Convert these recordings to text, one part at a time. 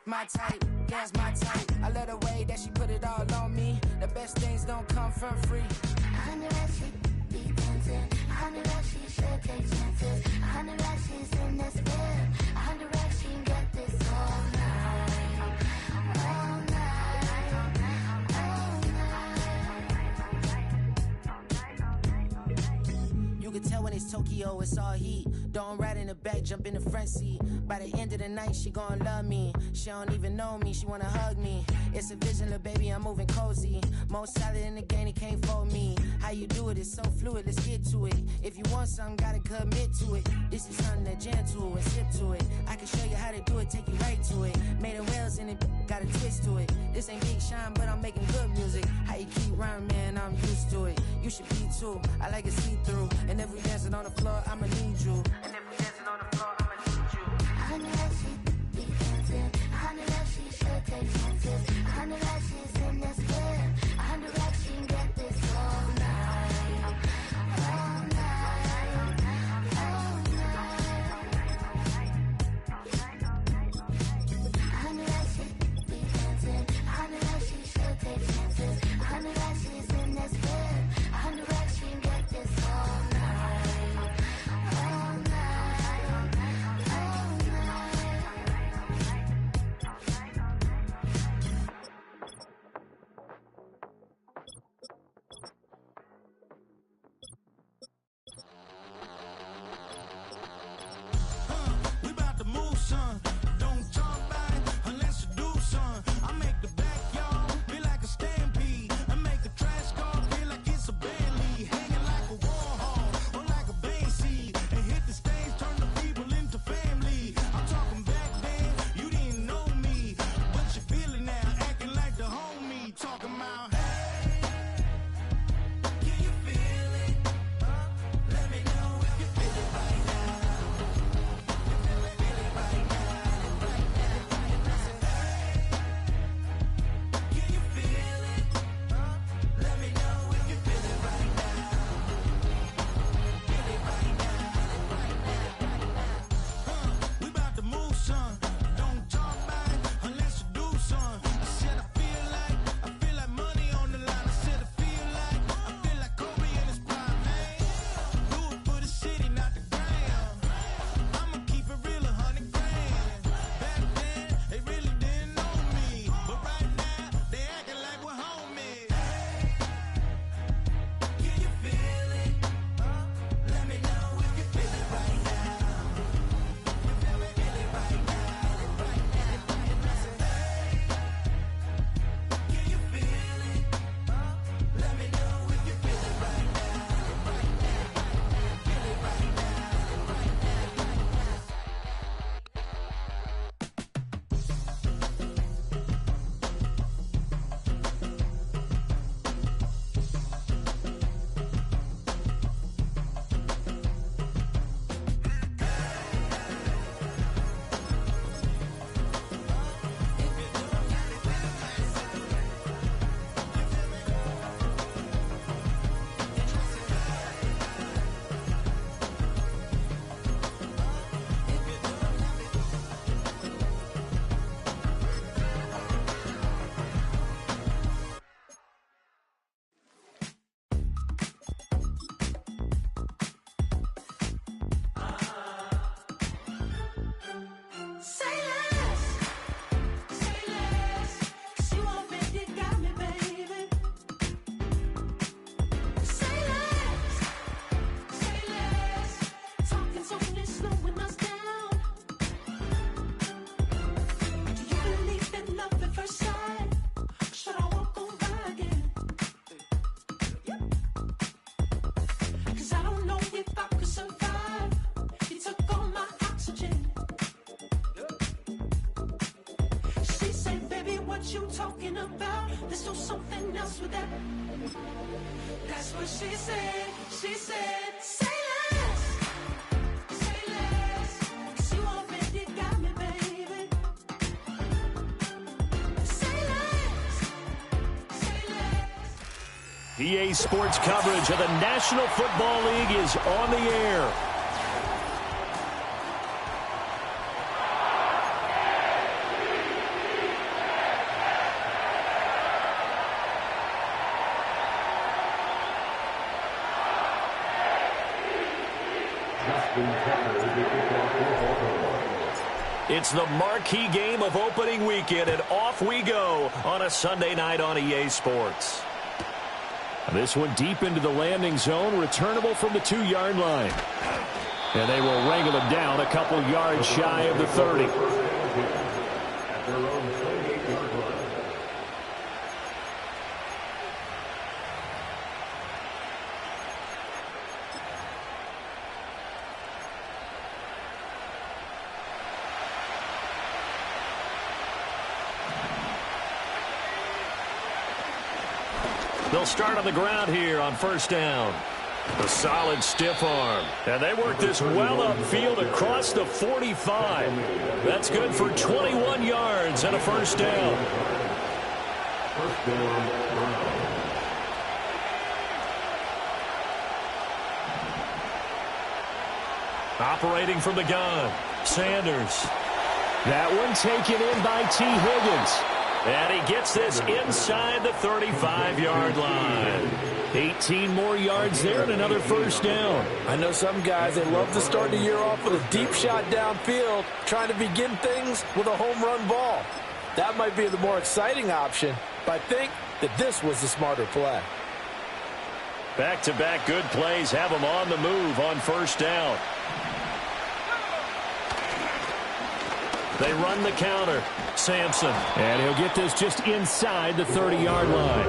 My type, that's my type. I love the way that she put it all on me. The best things don't come for free. I knew that she'd be dancing. I knew that she should take chances. I knew that she's in this bed. I knew that she can get this all night. All night. All night. You can tell when it's Tokyo, it's all heat. Don't ride in the back, jump in the front seat. By the end of the night, she gon' love me. She don't even know me, she wanna hug me. It's a vision, little baby, I'm moving cozy. Most solid in the game, it can't fold me. How you do it, it's so fluid, let's get to it. If you want something, gotta commit to it. This is something that jam to and sip to it. I can show you how to do it, take you right to it. Made of whales in it, got a twist to it. This ain't Big Sean, but I'm making good music. How you keep rhyming, man, I'm used to it. You should be too, I like it see-through. And if we dancing on the floor, I'ma need you. And if we dancing on the floor, I'ma need you. I knew that she'd be dancing. I knew that she should take chances. I knew that she's in this bed. I knew that she can get this all night. All night. All night. I knew that she'd be dancing. I knew that she should take chances. I knew that she's in this bed. I knew that she can get this all night. All night. We about to move, son. Don't talk about it unless you do, son. I make the backyard feel like a stampede. I make the trash car feel like it's a band lead. Hanging like a Warhol or like a band seed. And hit the stage, turn the people into family. I'm talking back then, you didn't know me. But you feel it now, acting like the homie. Talking about, hey, can you feel it? Let me know if you feel it right now. Can you feel it? Let me know if you feel it right now. Feel it right now. We about to move, son. Don't talk about it unless you do, son. I said I feel like money on the line. I said I feel like Kobe in his prime, man. Do it for the city, not the ground. I'ma keep it real, 100 grand. Back then, they really didn't know me. But right now, they acting like we're homies. Can you feel it? Let me know if you feel it right now. Feel it right now. Can you feel it? Let me know if you feel it right now. Feel it right now. Say less, 'cause you already got me, baby. Say less, talking's only slowing us down. Do you believe in love at first sight? Should I walk on by again? 'Cause I don't know if I could survive. You took all my oxygen. She said, baby, what you talking about? Let's do something else with that. That's what she said. She said, say less, 'cause you already got me, baby. Say less. PA Sports coverage of the National Football League is on the air. It's the marquee game of opening weekend, and off we go on a Sunday night on EA Sports. This one deep into the landing zone, returnable from the 2-yard line. And they will wrangle him down a couple yards shy of the 30. They'll start on the ground here on first down. A solid stiff arm. And they work this well upfield across the 45. That's good for 21 yards and a first down. Operating from the gun, Sanders. That one taken in by T. Higgins. And he gets this inside the 35-yard line. 18 more yards there and another first down. I know some guys, they love to start the year off with a deep shot downfield, trying to begin things with a home run ball. That might be the more exciting option, but I think that this was the smarter play. Back-to-back good plays have them on the move on first down. They run the counter. Sampson. And he'll get this just inside the 30-yard line.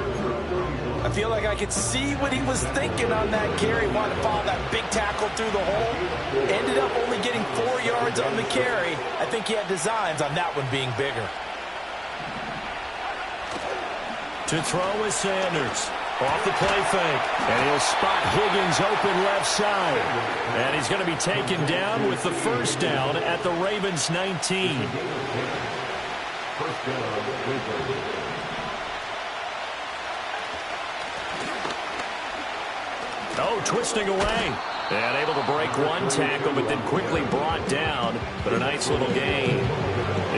I feel like I could see what he was thinking on that carry. Wanted to follow that big tackle through the hole. Ended up only getting 4 yards on the carry. I think he had designs on that one being bigger. To throw is Sanders. Off the play fake. And he'll spot Higgins open left side. And he's going to be taken down with the first down at the Ravens 19. Oh, twisting away. And able to break one tackle, but then quickly brought down. But a nice little gain.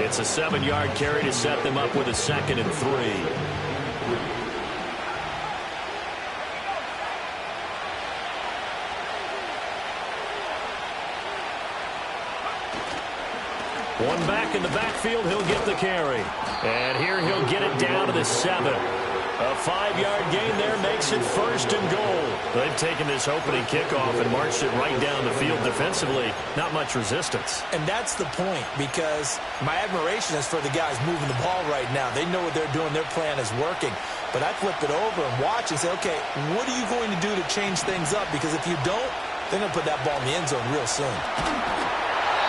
It's a 7-yard carry to set them up with a 2nd and 3. One back in the backfield, he'll get the carry. And here he'll get it down to the 7. A 5-yard gain there makes it 1st and goal. They've taken this opening kickoff and marched it right down the field defensively. Not much resistance. And that's the point, because my admiration is for the guys moving the ball right now. They know what they're doing. Their plan is working. But I flip it over and watch and say, okay, what are you going to do to change things up? Because if you don't, they're going to put that ball in the end zone real soon.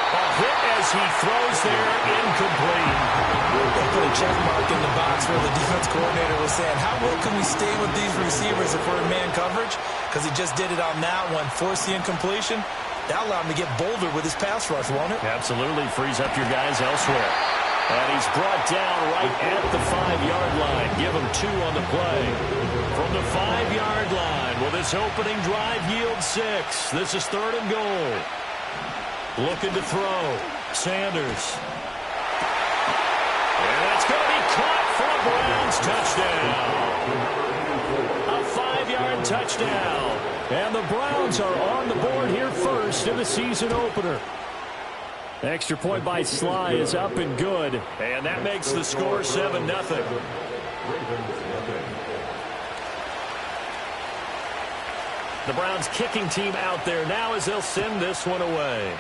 A hit as he throws there, incomplete. They put a check mark in the box where the defense coordinator was saying, how well can we stay with these receivers if we're in man coverage? Because he just did it on that one, forced the incompletion. That'll allow him to get bolder with his pass rush, won't it? Absolutely, frees up your guys elsewhere. And he's brought down right at the 5-yard line. Give him 2 on the play. From the 5-yard line, will this opening drive yield 6? This is 3rd and goal. Looking to throw. Sanders. And that's going to be caught for a Browns touchdown. A 5-yard touchdown. And the Browns are on the board here first in the season opener. Extra point by Sly is up and good. And that makes the score 7-0. The Browns kicking team out there now as they'll send this one away.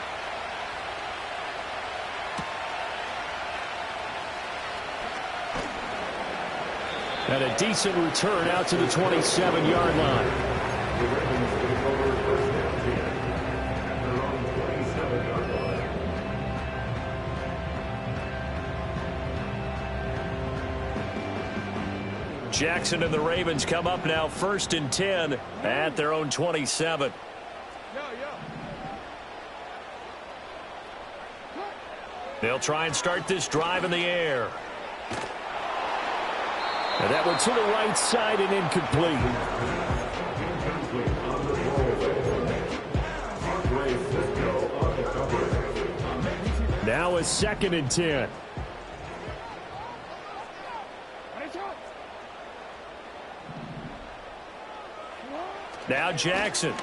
And a decent return out to the 27-yard line. Jackson and the Ravens come up now 1st and 10 at their own 27. They'll try and start this drive in the air. And that one to the right side and incomplete. Now a 2nd and 10. Now Jackson.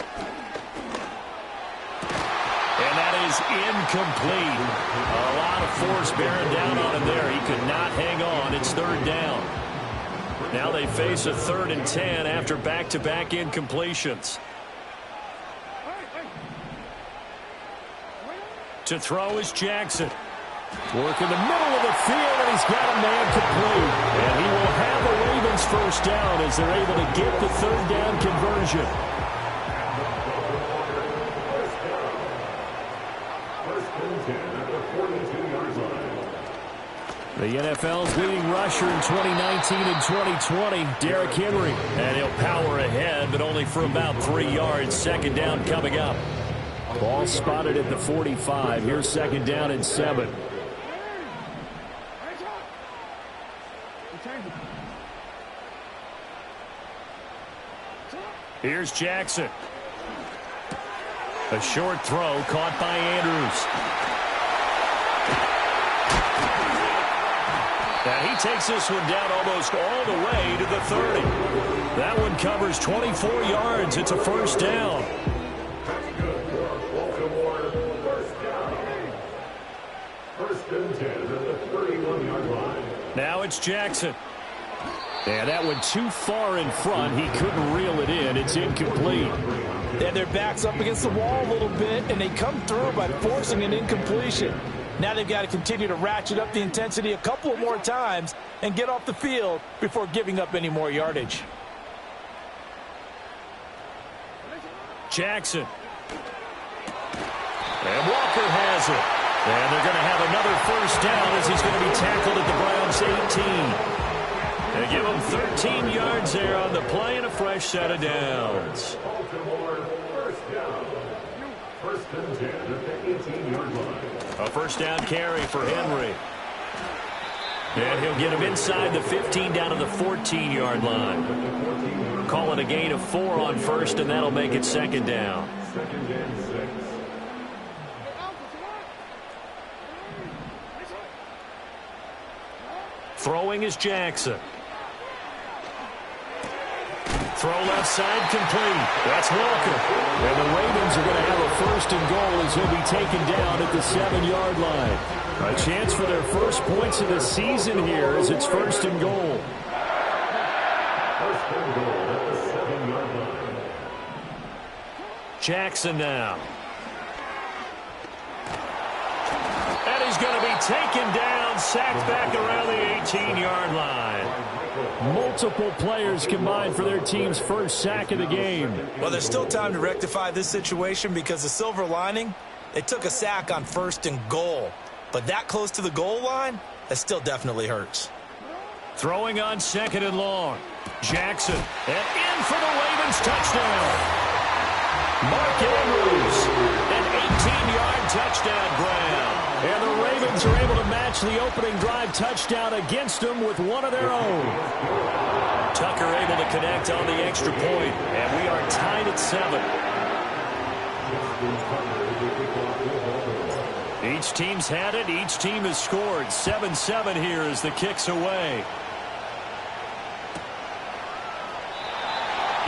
is incomplete. A lot of force bearing down on him there. He could not hang on. It's third down. Now they face a 3rd and 10 after back-to-back incompletions. To throw is Jackson. Work in the middle of the field, and he's got a man complete. And he will have the Ravens first down as they're able to get the 3rd down conversion. The NFL's leading rusher in 2019 and 2020, Derrick Henry. And he'll power ahead, but only for about 3 yards. 2nd down coming up. Ball spotted at the 45. Here's 2nd down and 7. Here's Jackson. A short throw caught by Andrews. And he takes this one down almost all the way to the 30. That one covers 24 yards. It's a first down. First and 10 at the 31-yard line. Now it's Jackson. And that one too far in front. He couldn't reel it in. It's incomplete. And their back's up against the wall a little bit, and they come through by forcing an incompletion. Now they've got to continue to ratchet up the intensity a couple of more times and get off the field before giving up any more yardage. Jackson. And Walker has it. And they're going to have another first down as he's going to be tackled at the Browns' 18. They give him 13 yards there on the play and a fresh set of downs. Baltimore first down. First and 10 at the 18-yard line. A first down carry for Henry. And he'll get him inside the 15 down to the 14-yard line. Call it a gain of 4 on first, and that'll make it 2nd down. 2nd and 6. Throwing is Jackson. Throw left side complete. That's Walker. And the Ravens are going to have a first and goal as he'll be taken down at the 7-yard line. A chance for their first points of the season here as it's first and goal. First and goal at the 7-yard line. Jackson now. And he's going to be taken down, sacked back around the 18-yard line. Multiple players combined for their team's first sack of the game. Well, there's still time to rectify this situation because the silver lining, they took a sack on 1st and goal. But that close to the goal line, that still definitely hurts. Throwing on 2nd and long. Jackson. And in for the Ravens touchdown. Mark Andrews. An 18-yard touchdown grab. And the Ravens are able to match the opening drive touchdown against them with one of their own. Tucker able to connect on the extra point. And we are tied at 7. Each team's had it. Each team has scored. 7-7 here as the kick's away.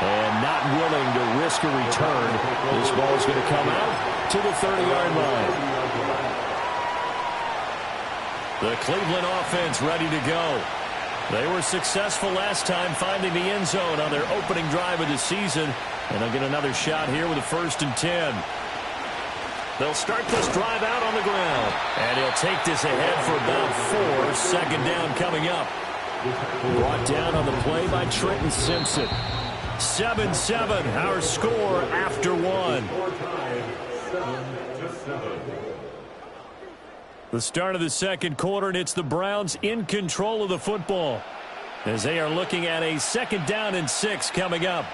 And not willing to risk a return. This ball's going to come out to the 30-yard line. The Cleveland offense ready to go. They were successful last time finding the end zone on their opening drive of the season. And they'll get another shot here with a 1st and 10. They'll start this drive out on the ground. And he'll take this ahead for about 4. 2nd down coming up. Brought down on the play by Trenton Simpson. 7-7, our score after 1. The start of the 2nd quarter, and it's the Browns in control of the football as they are looking at a 2nd down and 6 coming up.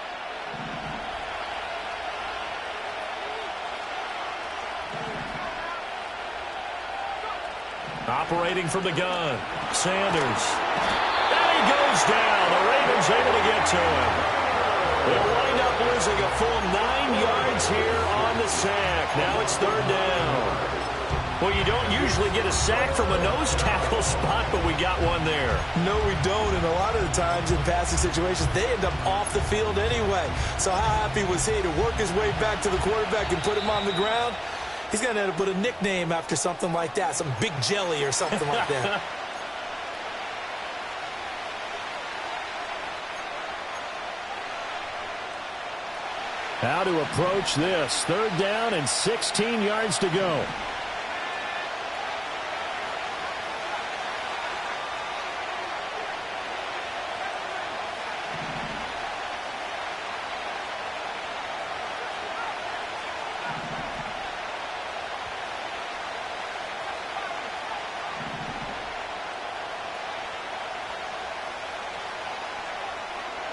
Operating from the gun, Sanders. And he goes down. The Ravens able to get to him. They'll wind up losing a full 9 yards here on the sack. Now it's 3rd down. Well, you don't usually get a sack from a nose tackle spot, but we got one there. No, we don't, and a lot of the times in passing situations, they end up off the field anyway. So how happy was he to work his way back to the quarterback and put him on the ground? He's going to end up with a nickname after something like that, some Big Jelly or something like that. How to approach this. 3rd down and 16 yards to go.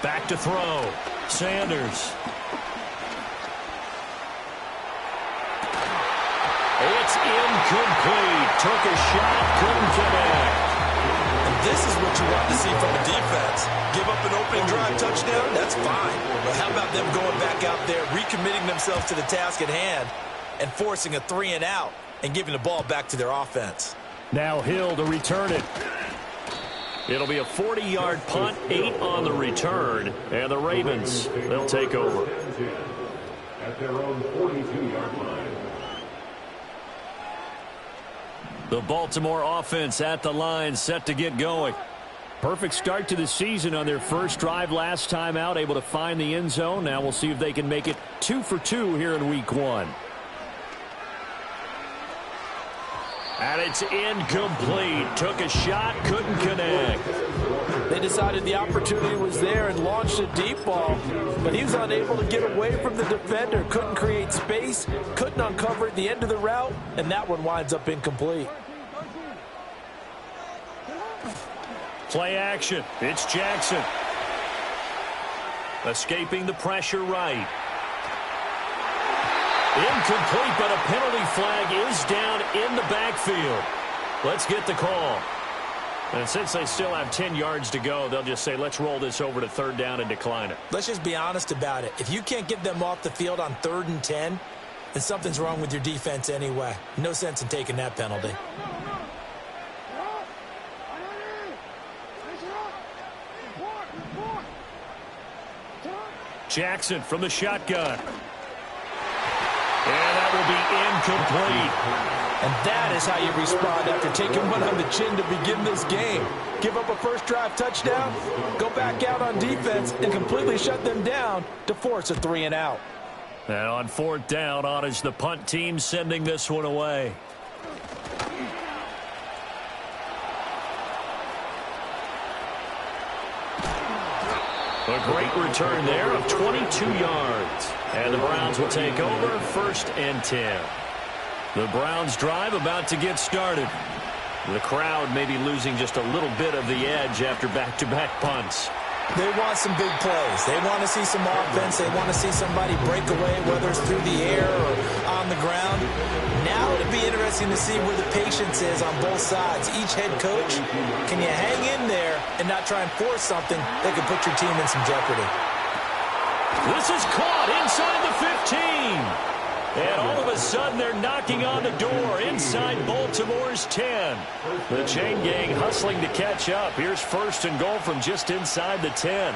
Back to throw. Sanders. It's incomplete. Took a shot, couldn't connect. And this is what you want to see from a defense. Give up an opening drive touchdown, that's fine. But how about them going back out there, recommitting themselves to the task at hand, and forcing a 3-and-out and giving the ball back to their offense. Now Hill to return it. It'll be a 40-yard punt, 8 on the return, and the Ravens, they'll take over. At their own 42-yard line. The Baltimore offense at the line, set to get going. Perfect start to the season on their first drive last time out, able to find the end zone. Now we'll see if they can make it 2 for 2 here in week 1. And it's incomplete. Took a shot, couldn't connect. They decided the opportunity was there and launched a deep ball, but he was unable to get away from the defender. Couldn't create space, couldn't uncover at the end of the route, and that one winds up incomplete. Play action. It's Jackson. Escaping the pressure right. Incomplete, but a penalty flag is down in the backfield. Let's get the call. And since they still have 10 yards to go, they'll just say, let's roll this over to 3rd down and decline it. Let's just be honest about it. If you can't get them off the field on 3rd and 10, then something's wrong with your defense anyway. No sense in taking that penalty. Jackson from the shotgun. And that will be incomplete. And that is how you respond after taking one on the chin to begin this game. Give up a first drive touchdown, go back out on defense, and completely shut them down to force a 3-and-out. And on 4th down, on is the punt team sending this one away. A great return there of 22 yards. And the Browns will take over 1st and 10. The Browns drive about to get started. The crowd may be losing just a little bit of the edge after back-to-back punts. They want some big plays. They want to see some offense. They want to see somebody break away, whether it's through the air or on the ground. Now it'll be interesting to see where the patience is on both sides. Each head coach, can you hang in there and not try and force something that could put your team in some jeopardy? This is caught inside the 15. And all of a sudden, they're knocking on the door inside Baltimore's 10. The chain gang hustling to catch up. Here's 1st and goal from just inside the 10.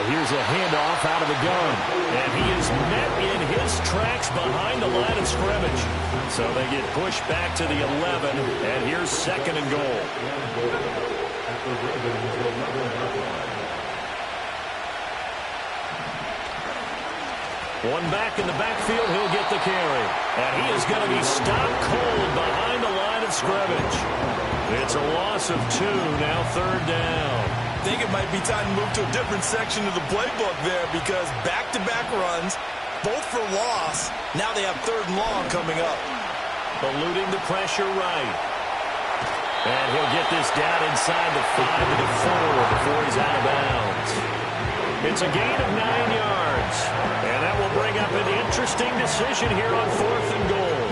Here's a handoff out of the gun. And he is met in his tracks behind the line of scrimmage. So they get pushed back to the 11. And here's 2nd and goal. One back in the backfield, he'll get the carry. And he is going to be stopped cold behind the line of scrimmage. It's a loss of 2, now 3rd down. I think it might be time to move to a different section of the playbook there because back-to-back runs, both for loss. Now they have 3rd and long coming up. Eluding the pressure right. And he'll get this down inside the 5 to the 4 before he's out of bounds. It's a gain of 9 yards. And that will bring up an interesting decision here on 4th and goal.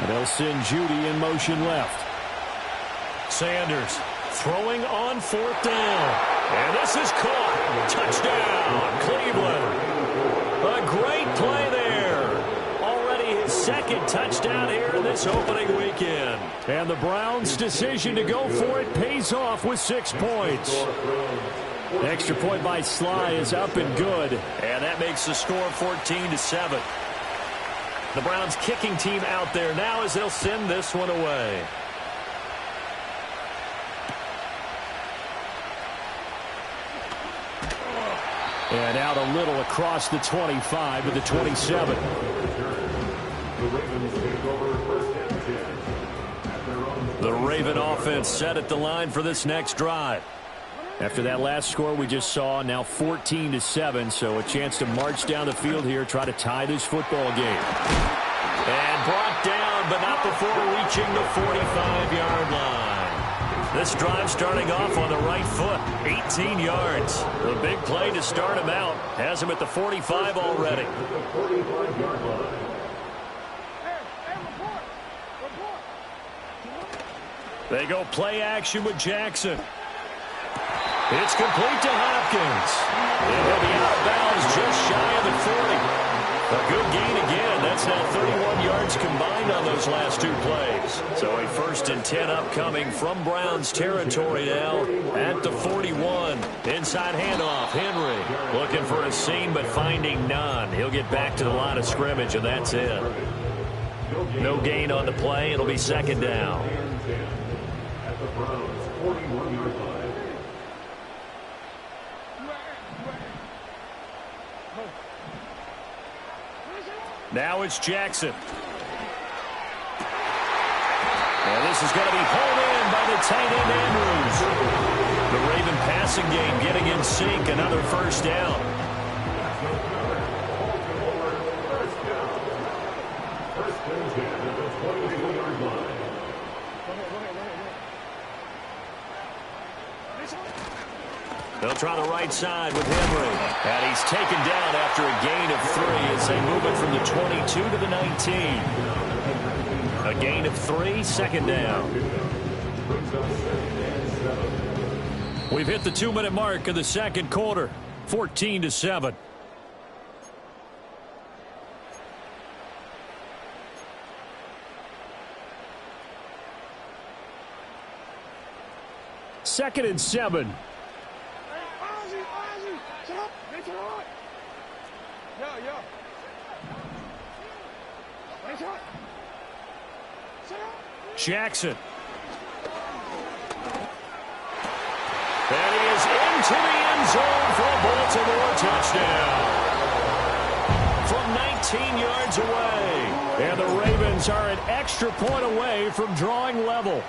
And they'll send Judy in motion left. Sanders throwing on 4th down. And this is caught. Touchdown, Cleveland. A great play there. second touchdown here in this opening weekend. And the Browns' decision to go for it pays off with 6 points. The extra point by Sly is up and good. And that makes the score 14-7. The Browns kicking team out there now as they'll send this one away. And out a little across the 25 to the 27. The Raven offense set at the line for this next drive. After that last score we just saw, now 14-7, so a chance to march down the field here, try to tie this football game. And brought down, but not before reaching the 45-yard line. This drive starting off on the right foot, 18 yards. The big play to start him out. Has him at the 45 already. They go play action with Jackson. It's complete to Hopkins. And he'll be out of bounds just shy of the 40. A good gain again. That's now 31 yards combined on those last 2 plays. So a 1st and 10 upcoming from Browns territory now at the 41. Inside handoff. Henry looking for a seam but finding none. He'll get back to the line of scrimmage, and that's it. No gain on the play. It'll be 2nd down. At the Browns' 41-yard line. Now it's Jackson. And this is going to be hauled in by the tight end Andrews. The Raven passing game getting in sync. Another 1st down. First and 10 at the 22-yard line. They'll try the right side with Henry. And he's taken down after a gain of 3 as they move it from the 22 to the 19. A gain of 3, 2nd down. We've hit the 2-minute mark of the 2nd quarter, 14-7. Second and 7. Jackson. And he is into the end zone for a Baltimore touchdown. From 19 yards away. And the Ravens are an extra point away from drawing level.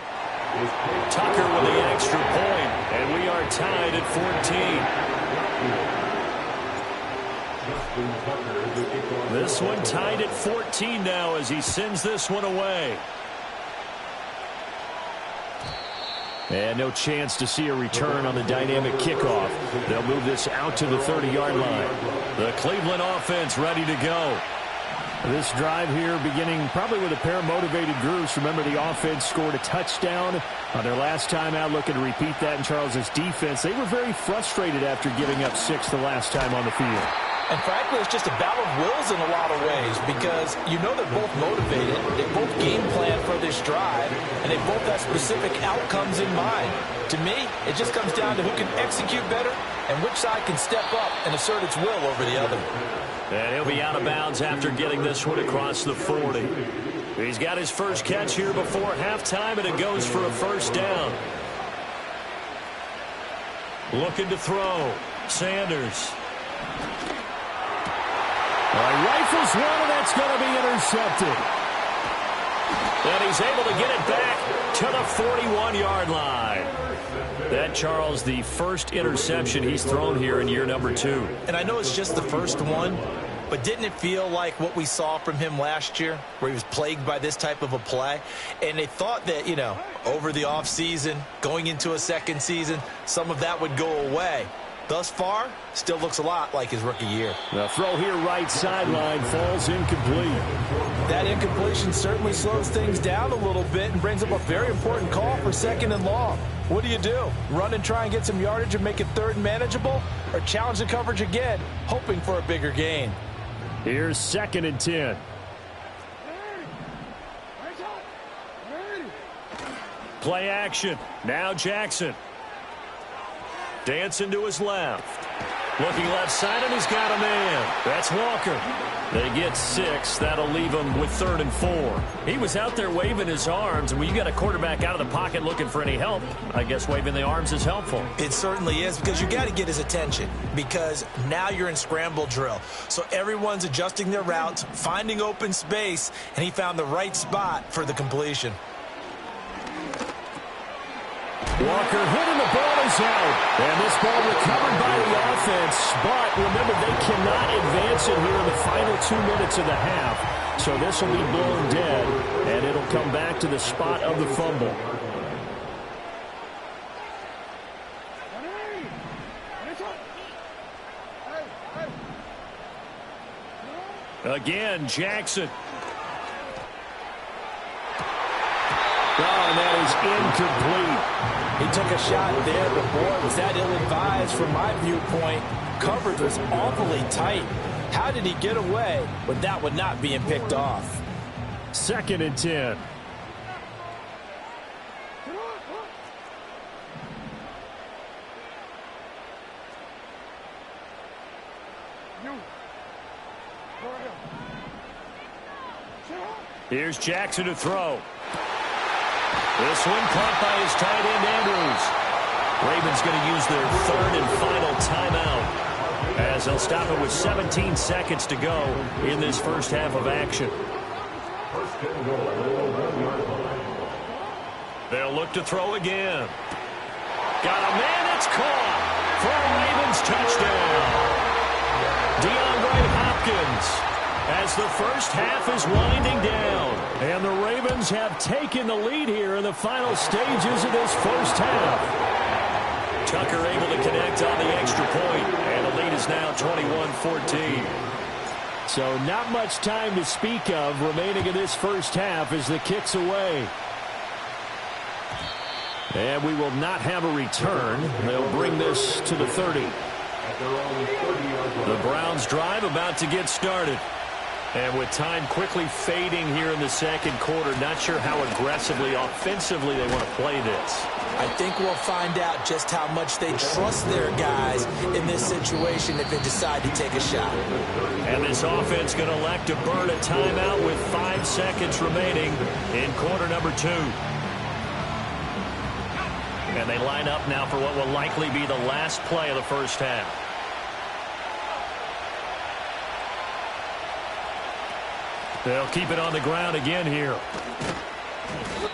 Tucker with the extra point, and we are tied at 14. This one tied at 14 now as he sends this one away. And no chance to see a return on the dynamic kickoff. They'll move this out to the 30-yard line. The Cleveland offense ready to go. This drive here beginning probably with a pair of motivated groups. Remember, the offense scored a touchdown on their last time out, looking to repeat that in Charles's defense. They were very frustrated after giving up 6 the last time on the field. And frankly, it's just a battle of wills in a lot of ways because you know they're both motivated. They both game plan for this drive, and they both have specific outcomes in mind. To me, it just comes down to who can execute better and which side can step up and assert its will over the other. And he'll be out of bounds after getting this one across the 40. He's got his first catch here before halftime, and it goes for a 1st down. Looking to throw. Sanders. Rifles one, and that's going to be intercepted. And he's able to get it back to the 41-yard line. That, Charles, the first interception he's thrown here in year number 2. And I know it's just the first one, but didn't it feel like what we saw from him last year, where he was plagued by this type of a play? And they thought that, you know, over the offseason, going into a 2nd season, some of that would go away. Thus far, still looks a lot like his rookie year. The throw here right sideline falls incomplete. That incompletion certainly slows things down a little bit and brings up a very important call for 2nd and long. What do you do? Run and try and get some yardage and make it 3rd and manageable? Or challenge the coverage again, hoping for a bigger gain? Here's 2nd and 10. Play action. Now Jackson. Dancing to his left. Looking left side, and he's got a man. That's Walker. They get 6. That'll leave him with 3rd and 4. He was out there waving his arms, and when you got a quarterback out of the pocket looking for any help, I guess waving the arms is helpful. It certainly is, because you got to get his attention, because now you're in scramble drill. So everyone's adjusting their routes, finding open space, and he found the right spot for the completion. Walker hitting, the ball is out. And this ball recovered by the offense. But remember, they cannot advance it here in the final 2 minutes of the half. So this will be blown dead, and it'll come back to the spot of the fumble. Again, Jackson. Oh, and that is incomplete. He took a shot there, but boy, was that ill-advised from my viewpoint. Coverage was awfully tight. How did he get away with that one not being picked off? 2nd and 10. Here's Jackson to throw. This one caught by his tight end, Andrews. Ravens going to use their 3rd and final timeout, as they'll stop it with 17 seconds to go in this first half of action. They'll look to throw again. Got a man, it's caught for a Ravens touchdown. DeAndre Hopkins, as the first half is winding down. And the Ravens have taken the lead here in the final stages of this first half. Tucker able to connect on the extra point, and the lead is now 21-14. So not much time to speak of remaining in this first half as the kick's away. And we will not have a return. They'll bring this to the 30. The Browns drive about to get started. And with time quickly fading here in the second quarter, not sure how aggressively, offensively they want to play this. I think we'll find out just how much they trust their guys in this situation if they decide to take a shot. And this offense going to elect to burn a timeout with 5 seconds remaining in quarter number 2. And they line up now for what will likely be the last play of the first half. They'll keep it on the ground again here.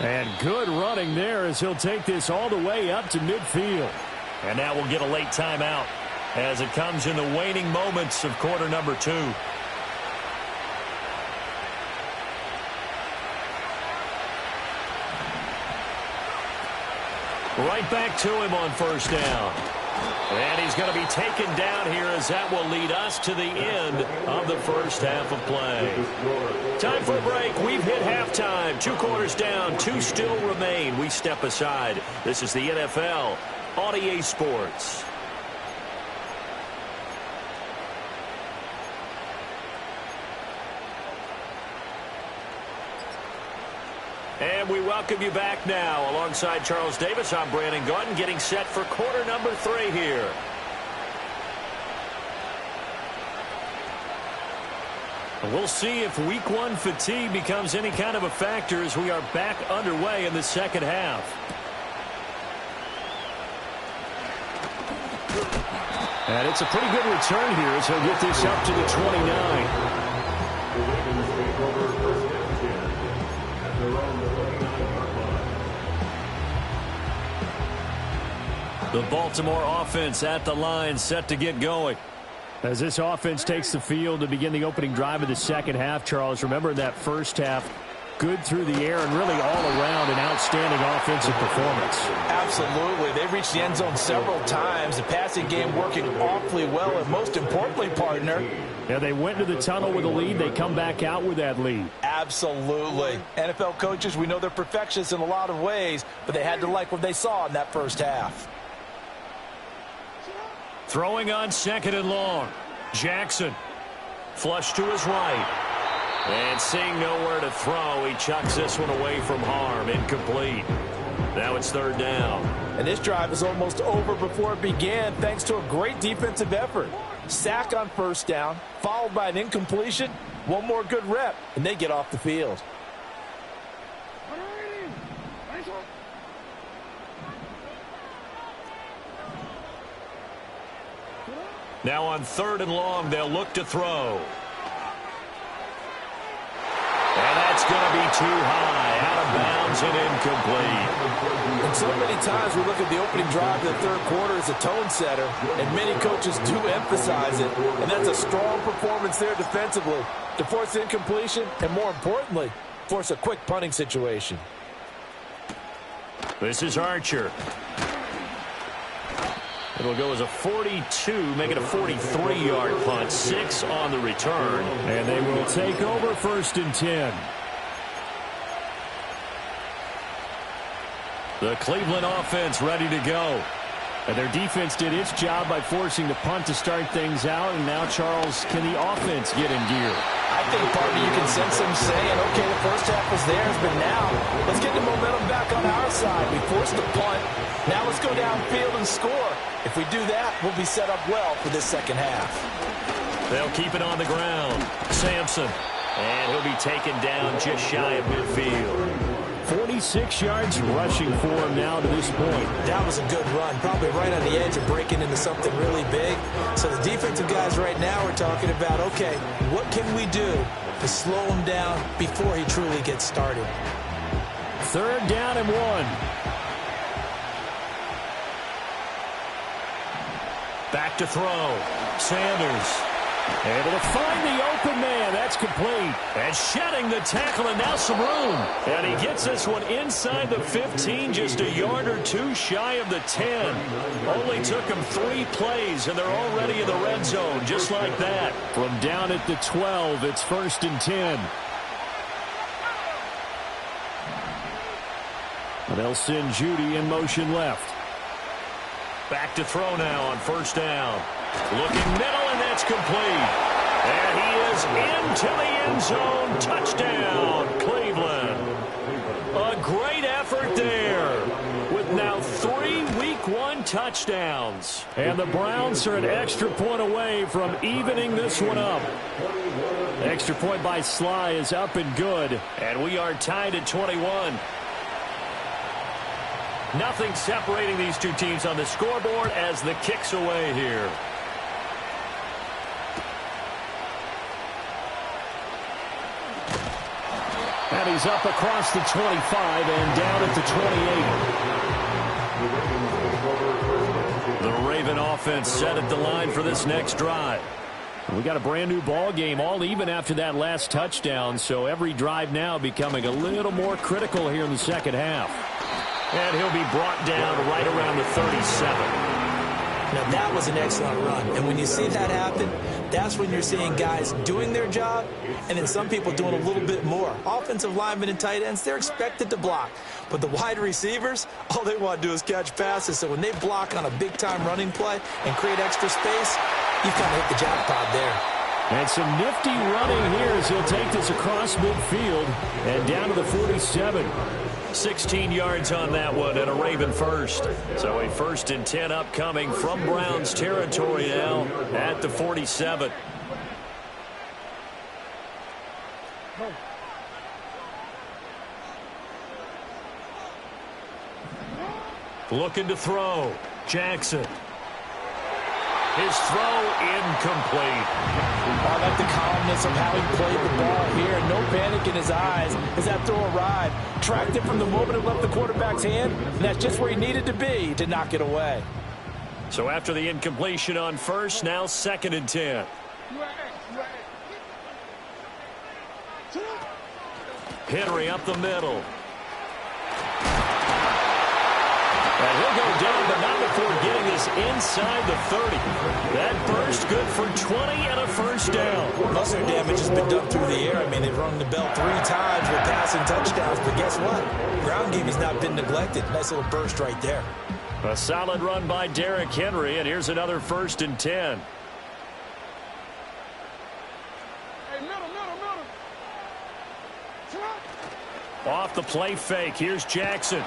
And good running there as he'll take this all the way up to midfield. And now we'll get a late timeout as it comes in the waning moments of quarter number 2. Right back to him on first down. And he's going to be taken down here as that will lead us to the end of the first half of play. Time for a break. We've hit halftime. 2 quarters down. 2 still remain. We step aside. This is the NFL on EA Sports. And we welcome you back now. Alongside Charles Davis, I'm Brandon Gaudin, getting set for quarter number 3 here. We'll see if week 1 fatigue becomes any kind of a factor as we are back underway in the second half. And it's a pretty good return here as he'll get this up to the 29. The Baltimore offense at the line, set to get going. As this offense takes the field to begin the opening drive of the second half, Charles, remember that first half, good through the air and really all around an outstanding offensive performance. Absolutely. They reached the end zone several times. The passing game working awfully well, and most importantly, partner, yeah, they went to the tunnel with a lead. They come back out with that lead. Absolutely. NFL coaches, we know they're perfectionists in a lot of ways, but they had to like what they saw in that first half. Throwing on 2nd and long. Jackson. Flush to his right. And seeing nowhere to throw, he chucks this one away from harm. Incomplete. Now it's third down. And this drive is almost over before it began thanks to a great defensive effort. Sack on first down, followed by an incompletion. One more good rep, and they get off the field. Now on third and long, they'll look to throw. And that's going to be too high, out of bounds and incomplete. And so many times we look at the opening drive of the third quarter as a tone setter, and many coaches do emphasize it. And that's a strong performance there defensively to force incompletion and, more importantly, force a quick punting situation. This is Archer. It'll go as a 42, make it a 43-yard punt. 6 on the return. And they will take over first and 10. The Cleveland offense ready to go. And their defense did its job by forcing the punt to start things out. And now, Charles, can the offense get in gear? I think, partner, you can sense them saying, okay, the first half was theirs, but now let's get the momentum back on our side. We forced the punt. Now let's go downfield and score. If we do that, we'll be set up well for this second half. They'll keep it on the ground. Sampson. And he'll be taken down just shy of midfield. 46 yards rushing for him now to this point. That was a good run, probably right on the edge of breaking into something really big. So the defensive guys right now are talking about, okay, what can we do to slow him down before he truly gets started? Third down and 1. Back to throw. Sanders. Able to find the open man. That's complete. And shedding the tackle, and now some room. And he gets this one inside the 15, just a yard or two shy of the 10. Only took him 3 plays, and they're already in the red zone, just like that. From down at the 12, it's first and 10. And they'll send Judy in motion left. Back to throw now on first down. Looking middle, and that's complete. And he is into the end zone. Touchdown, Cleveland. A great effort there with now 3 Week 1 touchdowns. And the Browns are an extra point away from evening this one up. The extra point by Sly is up and good. And we are tied at 21. Nothing separating these two teams on the scoreboard as the kick's away here. And he's up across the 25 and down at the 28. The Raven offense set at the line for this next drive. We got a brand new ball game, all even after that last touchdown, so every drive now becoming a little more critical here in the second half. And he'll be brought down right around the 37. Now, that was an excellent run. And when you see that happen, that's when you're seeing guys doing their job and then some people doing a little bit more. Offensive linemen and tight ends, they're expected to block. But the wide receivers, all they want to do is catch passes. So when they block on a big-time running play and create extra space, you kind of hit the jackpot there. And some nifty running here as he'll take this across midfield and down to the 47. 16 yards on that one and a Raven first. So a 1st and 10 upcoming from Browns territory now at the 47. Looking to throw. Jackson. His throw incomplete. I like the calmness of how he played the ball here. No panic in his eyes as that throw arrived. Tracked it from the moment it left the quarterback's hand, and that's just where he needed to be to knock it away. So after the incompletion on first, now 2nd and 10. Henry up the middle. And he'll go down, but not before getting this inside the 30. That burst good for 20 and a first down. Most of their damage has been done through the air. I mean, they've rung the bell 3 times with passing touchdowns. But guess what? Ground game has not been neglected. Nice little burst right there. A solid run by Derrick Henry, and here's another 1st and 10. Off the play fake, here's Jackson.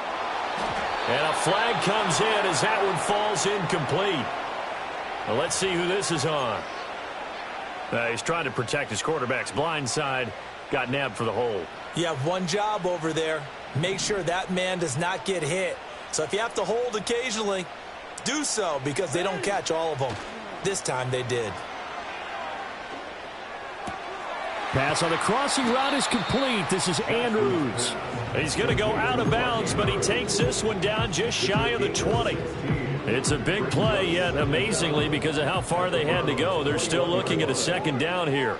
And a flag comes in as that one falls incomplete. Well, let's see who this is on. He's trying to protect his quarterback's blind side. Got nabbed for the hold. You have one job over there. Make sure that man does not get hit. So if you have to hold occasionally, do so, because they don't catch all of them. This time they did. Pass on the crossing route is complete. This is Andrews. He's going to go out of bounds, but he takes this one down just shy of the 20. It's a big play, yet amazingly, because of how far they had to go, they're still looking at a second down here.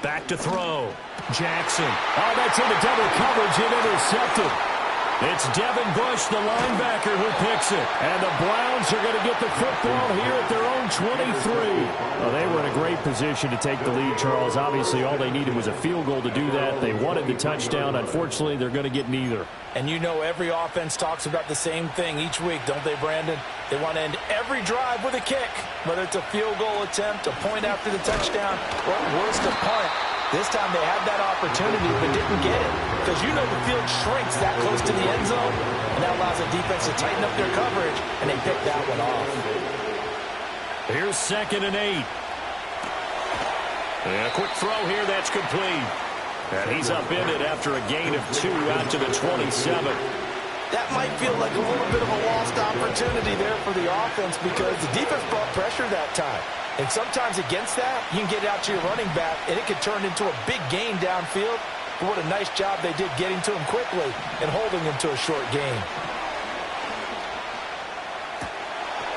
Back to throw. Jackson. Oh, that's into double coverage and intercepted. It's Devin Bush, the linebacker, who picks it. And the Browns are going to get the football here at their own 23. Well, they were in a great position to take the lead, Charles. Obviously, all they needed was a field goal to do that. They wanted the touchdown. Unfortunately, they're going to get neither. And you know every offense talks about the same thing each week, don't they, Brandon? They want to end every drive with a kick, whether it's a field goal attempt, a point after the touchdown, or worse, a punt. This time they had that opportunity but didn't get it, because you know the field shrinks that close to the end zone, and that allows the defense to tighten up their coverage, and they pick that one off. Here's 2nd and 8. And a quick throw here, that's complete. And he's upended after a gain of 2 out to the 27. That might feel like a little bit of a lost opportunity there for the offense, because the defense brought pressure that time. And sometimes against that, you can get it out to your running back, and it could turn into a big gain downfield. But what a nice job they did getting to him quickly and holding him to a short gain.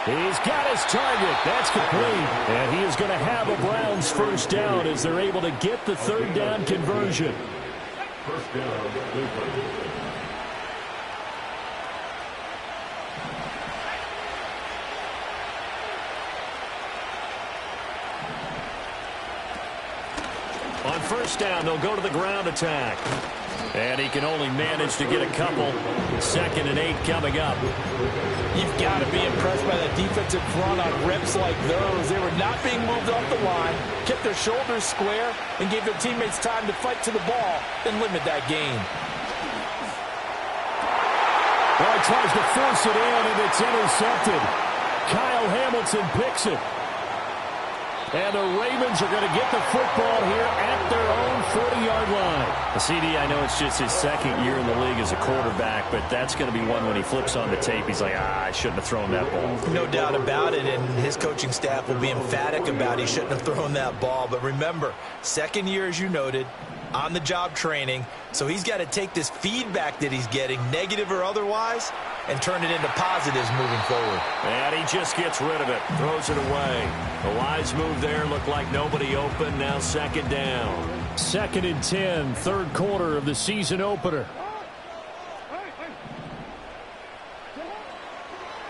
He's got his target. That's complete. And he is going to have a Browns first down as they're able to get the 3rd down conversion. First down, Cleveland. On first down, they'll go to the ground attack. And he can only manage to get a couple. 2nd and 8 coming up. You've got to be impressed by the defensive front on reps like those. They were not being moved off the line, kept their shoulders square, and gave their teammates time to fight to the ball and limit that gain. Well, he tries to force it in, and it's intercepted. Kyle Hamilton picks it. And the Ravens are going to get the football here at their own 40-yard line. CD, I know it's just his 2nd year in the league as a quarterback, but that's going to be one when he flips on the tape. He's like, I shouldn't have thrown that ball. No doubt about it, and his coaching staff will be emphatic about he shouldn't have thrown that ball. But remember, 2nd year, as you noted, on-the-job training. So he's got to take this feedback that he's getting, negative or otherwise, and turn it into positives moving forward. And he just gets rid of it, throws it away. A wise move there, looked like nobody open, now 2nd down. 2nd and 10, 3rd quarter of the season opener.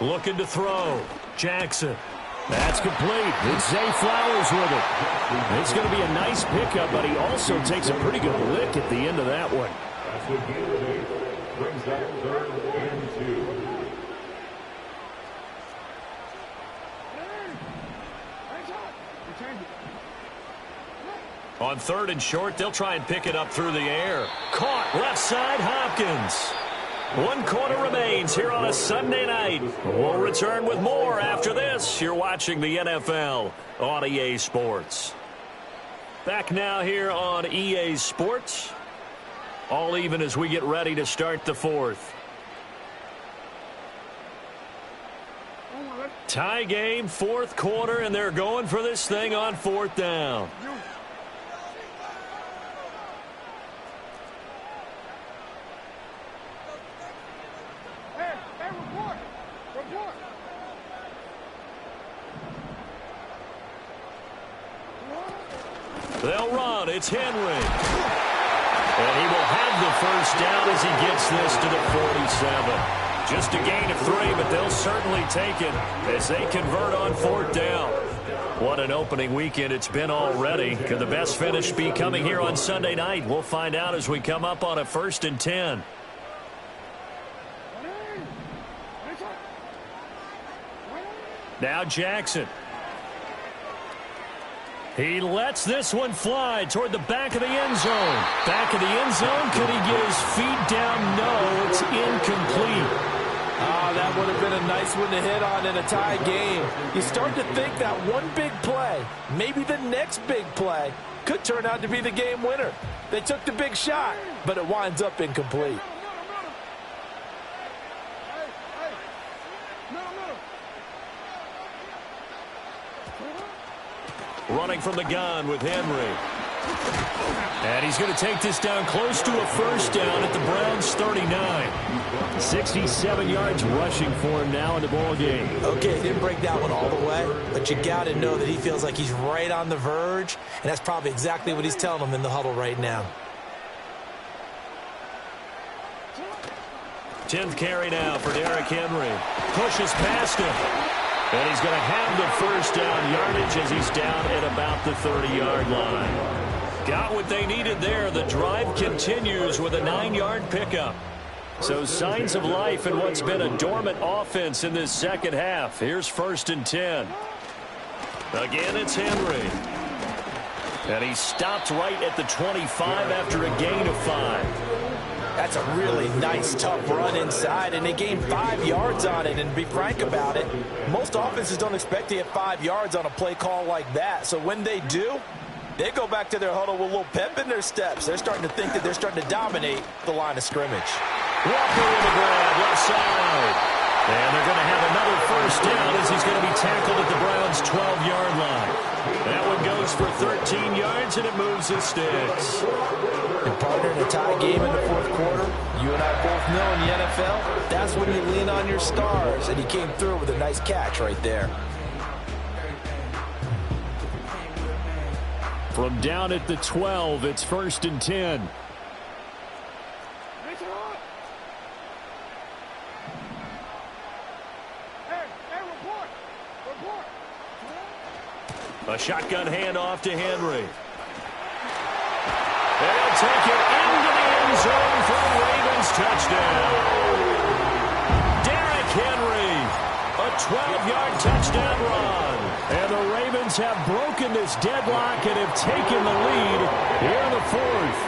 Looking to throw. Jackson. That's complete. It's Zay Flowers with it. It's going to be a nice pickup, but he also takes a pretty good lick at the end of that one. That's what he brings that 3rd and 2. On 3rd and short, they'll try and pick it up through the air. Caught left side, Hopkins. 1 quarter remains here on a Sunday night. We'll return with more after this. You're watching the NFL on EA Sports. Back now here on EA Sports. All even as we get ready to start the 4th. Tie game, 4th quarter, and they're going for this thing on 4th down. They'll run. It's Henry. And he will have the first down as he gets this to the 47. Just a gain of 3, but they'll certainly take it as they convert on 4th down. What an opening weekend it's been already. Could the best finish be coming here on Sunday night? We'll find out as we come up on a 1st and 10. Now Jackson. He lets this one fly toward the back of the end zone. Back of the end zone. Could he get his feet down? No, it's incomplete. That would have been a nice one to hit on in a tie game. You start to think that one big play, maybe the next big play, could turn out to be the game winner. They took the big shot, but it winds up incomplete. Running from the gun with Henry. And he's going to take this down close to a first down at the Browns' 39. 67 yards rushing for him now in the ball game. Okay, didn't break that one all the way, but you got to know that he feels like he's right on the verge, and that's probably exactly what he's telling them in the huddle right now. 10th carry now for Derrick Henry. Pushes past him. And he's going to have the first down yardage as he's down at about the 30-yard line. Got what they needed there. The drive continues with a 9-yard pickup. So signs of life in what's been a dormant offense in this second half. Here's 1st and 10. Again, it's Henry. And he stopped right at the 25 after a gain of 5. That's a really nice, tough run inside, and they gained 5 yards on it. And to be frank about it, most offenses don't expect to get 5 yards on a play call like that. So when they do, they go back to their huddle with a little pep in their steps. They're starting to think that they're starting to dominate the line of scrimmage. Walker with the grab, left side. And they're going to have another first down as he's going to be tackled at the Browns' 12-yard line. That one goes for 13 yards, and it moves the sticks. And partner, in a tie game in the fourth quarter, you and I both know in the NFL, that's when you lean on your stars. And he came through with a nice catch right there. From down at the 12, it's 1st and 10. A shotgun handoff to Henry. They'll take it into the end zone for the Ravens touchdown. Derrick Henry, a 12-yard touchdown run. And the Ravens have broken this deadlock and have taken the lead here in the 4th.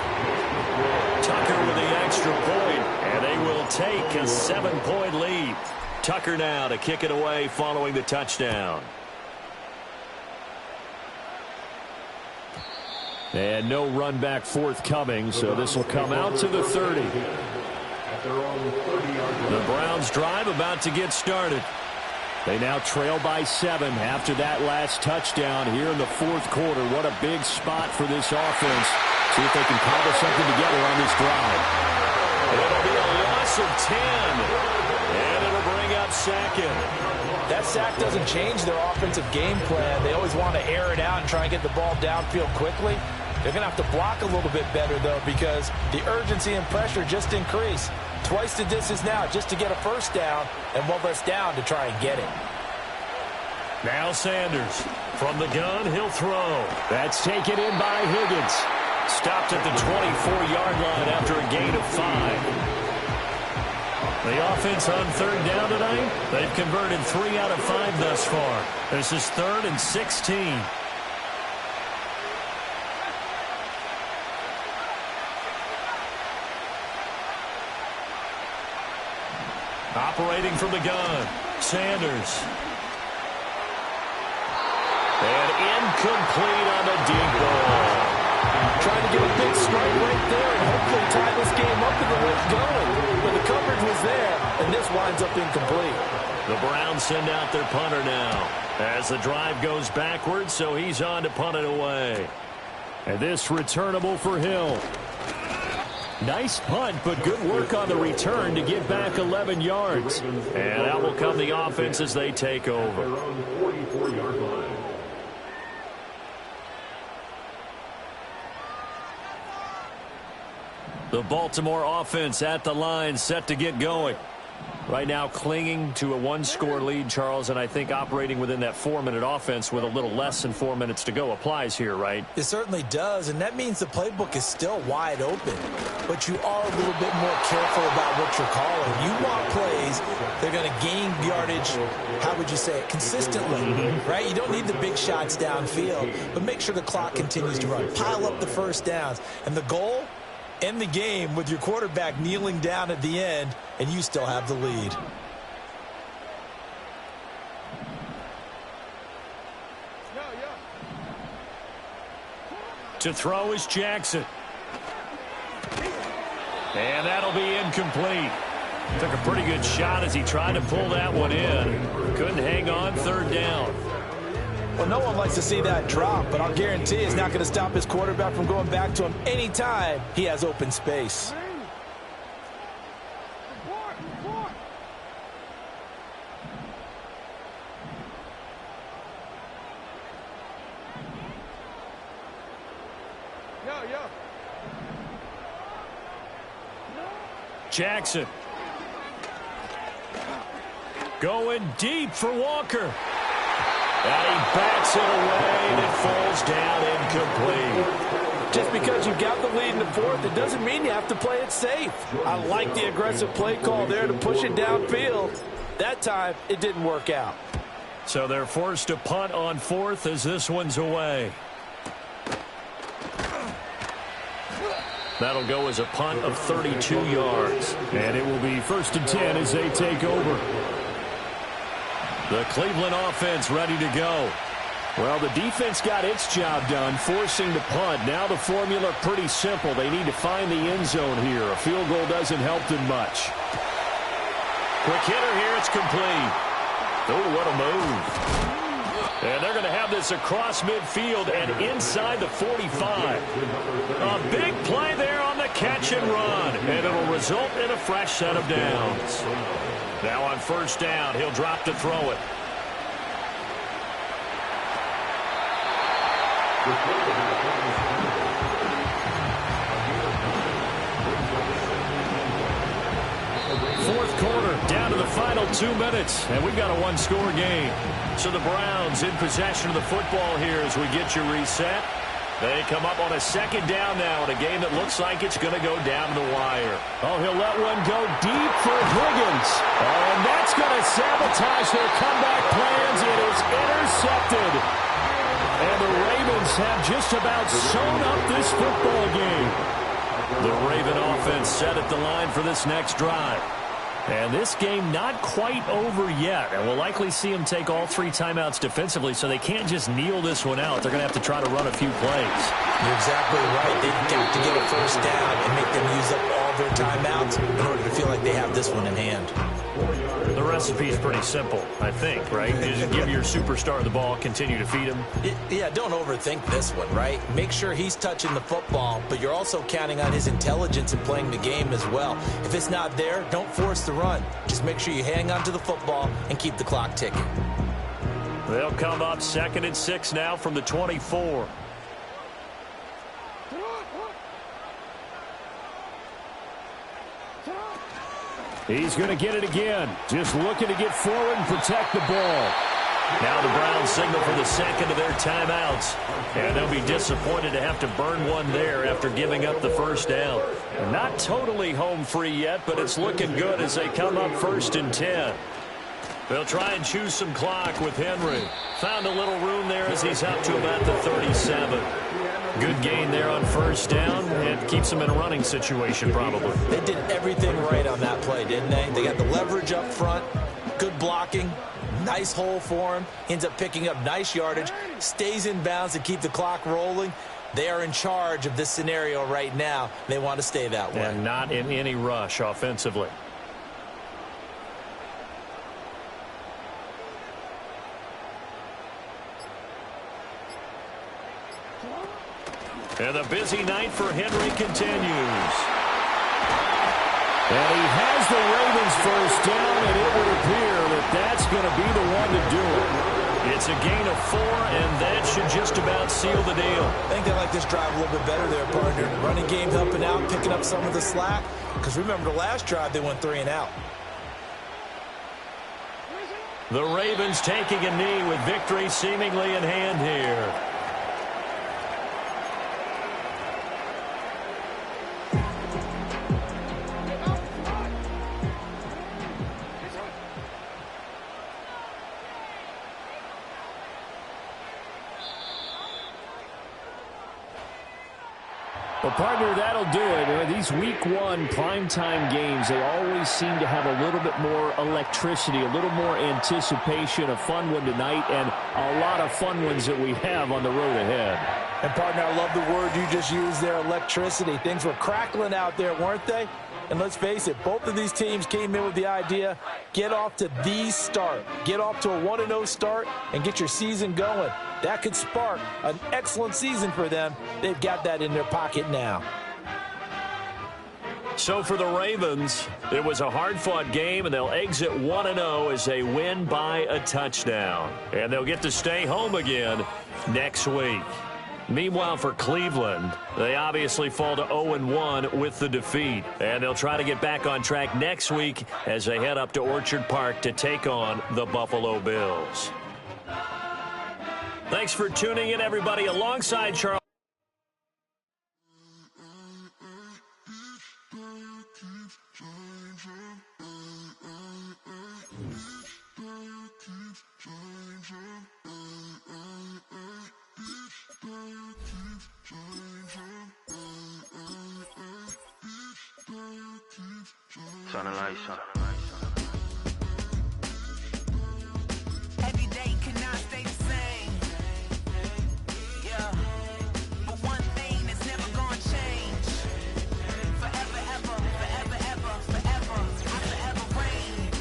Tucker with the extra point, and they will take a 7-point lead. Tucker now to kick it away following the touchdown. And no run back forthcoming, so this will come out to the 30. The Browns drive about to get started. They now trail by 7 after that last touchdown here in the 4th quarter. What a big spot for this offense. See if they can cobble something together on this drive. It'll be a loss of 10. And it'll bring up 2nd. That sack doesn't change their offensive game plan. They always want to air it out and try and get the ball downfield quickly. They're going to have to block a little bit better, though, because the urgency and pressure just increase. Twice the distance now just to get a first down, and one less down to try and get it. Now Sanders. From the gun, he'll throw. That's taken in by Higgins. Stopped at the 24-yard line after a gain of 5. The offense on 3rd down tonight, they've converted 3 out of 5 thus far. This is 3rd and 16. Operating from the gun, Sanders. And incomplete on the deep ball. Trying to get a big strike right there and hopefully tie this game up in the way it's going. But the coverage was there, and this winds up incomplete. The Browns send out their punter now as the drive goes backwards, so he's on to punt it away. And this returnable for Hill. Nice punt, but good work on the return to get back 11 yards. And out will come the offense as they take over. The Baltimore offense at the line, set to get going. Right now clinging to a one-score lead, Charles, and I think operating within that 4-minute offense with a little less than 4 minutes to go applies here, right? It certainly does, and that means the playbook is still wide open. But you are a little bit more careful about what you're calling. You want plays they're going to gain yardage, how would you say it, consistently, right? You don't need the big shots downfield, but make sure the clock continues to run. Pile up the first downs. And the goal? End the game with your quarterback kneeling down at the end, and you still have the lead. To throw is Jackson. And that'll be incomplete. Took a pretty good shot as he tried to pull that one in. Couldn't hang on, third down. Well, no one likes to see that drop, but I'll guarantee it's not going to stop his quarterback from going back to him anytime he has open space. Jackson. Going deep for Walker. And he backs it away, and it falls down incomplete. Just because you got the lead in the fourth, it doesn't mean you have to play it safe. I like the aggressive play call there to push it downfield. That time, it didn't work out. So they're forced to punt on fourth as this one's away. That'll go as a punt of 32 yards. And it will be 1st and 10 as they take over. The Cleveland offense ready to go. Well, the defense got its job done, forcing the punt. Now the formula pretty simple. They need to find the end zone here. A field goal doesn't help them much. Quick hitter here. It's complete. Oh, what a move. And they're going to have this across midfield and inside the 45. A big play there on the catch and run. And it'll result in a fresh set of downs. Now on first down, he'll drop to throw it. Fourth quarter, down to the final 2 minutes, and we've got a one-score game. So the Browns in possession of the football here as we get you reset. They come up on a second down now in a game that looks like it's going to go down the wire. Oh, he'll let one go deep for Higgins. And that's going to sabotage their comeback plans. It is intercepted. And the Ravens have just about sewn up this football game. The Raven offense set at the line for this next drive. And this game not quite over yet. And we'll likely see them take all 3 timeouts defensively, so they can't just kneel this one out. They're going to have to try to run a few plays. You're exactly right. They've got to get a first down and make them use up all their timeouts in order to feel like they have this one in hand. The recipe is pretty simple, I think, right? You just give your superstar the ball, continue to feed him. Yeah, don't overthink this one, right? Make sure he's touching the football, but you're also counting on his intelligence in playing the game as well. If it's not there, don't force the run. Just make sure you hang on to the football and keep the clock ticking. They'll come up 2nd and 6 now from the 24. He's going to get it again. Just looking to get forward and protect the ball. Now the Browns signal for the second of their timeouts. And they'll be disappointed to have to burn one there after giving up the first down. Not totally home free yet, but it's looking good as they come up 1st and 10. They'll try and choose some clock with Henry. Found a little room there as he's up to about the 37. Good gain there on first down, and keeps them in a running situation probably. They did everything right on that play, didn't they? They got the leverage up front, good blocking, nice hole for him. Ends up picking up nice yardage, stays in bounds to keep the clock rolling. They are in charge of this scenario right now. They want to stay that way. And not in any rush offensively. And the busy night for Henry continues. And he has the Ravens first down, and it would appear that that's going to be the one to do it. It's a gain of 4, and that should just about seal the deal. I think they like this drive a little bit better there, partner. Running game helping out, picking up some of the slack. Because remember, the last drive, they went 3 and out. The Ravens taking a knee with victory seemingly in hand here. Well, partner, that'll do it. These Week 1 primetime games, they always seem to have a little bit more electricity, a little more anticipation. A fun one tonight, and a lot of fun ones that we have on the road ahead. And, partner, I love the word you just used there, electricity. Things were crackling out there, weren't they? And let's face it, both of these teams came in with the idea, get off to the start. Get off to a 1-0 start and get your season going. That could spark an excellent season for them. They've got that in their pocket now. So for the Ravens, it was a hard-fought game, and they'll exit 1-0 as they win by a touchdown. And they'll get to stay home again next week. Meanwhile, for Cleveland, they obviously fall to 0-1 with the defeat. And they'll try to get back on track next week as they head up to Orchard Park to take on the Buffalo Bills. Thanks for tuning in, everybody, alongside Charles. Turn the lights on. Every day cannot stay the same. Yeah. But one thing that's never gonna change. Forever, ever, forever, ever, forever. I forever reign.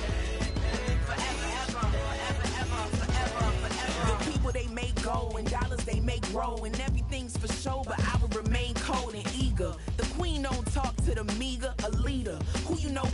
Forever, ever, forever, ever, forever, forever. The people they make go and dollars they make grow. And everything's for show, but I will remain cold and eager. The queen don't talk to the meager, a leader who you know